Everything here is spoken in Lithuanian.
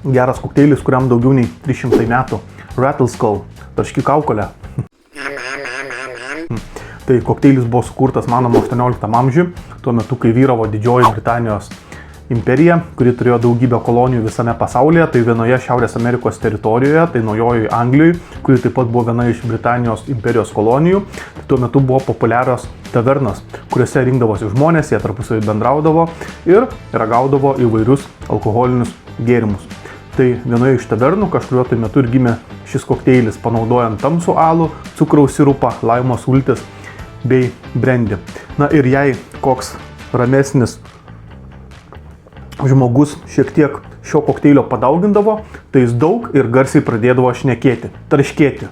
geras kokteilis, kuriam daugiau nei 300 metų. Rattle Skull, tarški kaukolė. Tai kokteilis buvo sukurtas, manoma, 18 amžiuje, tuo metu, kai vyravo Didžioji Britanijos imperija, kuri turėjo daugybę kolonijų visame pasaulyje, tai vienoje Šiaurės Amerikos teritorijoje, tai Naujojoje Anglijoje, kuri taip pat buvo viena iš Britanijos imperijos kolonijų, tai tuo metu buvo populiarios tavernos, kuriuose rinkdavosi žmonės, jie tarpusavį bendraudavo ir ragaudavo įvairius alkoholinius gėrimus. Tai vienoje iš tavernų kažkuriuo tai metu ir gimė šis kokteilis, panaudojant tamsų alų, cukraus sirupą, laimo sultis bei brandy. Na ir jei koks ramesnis žmogus šiek tiek šio kokteilio padaugindavo, tai jis daug ir garsiai pradėdavo šnekėti, tarškėti.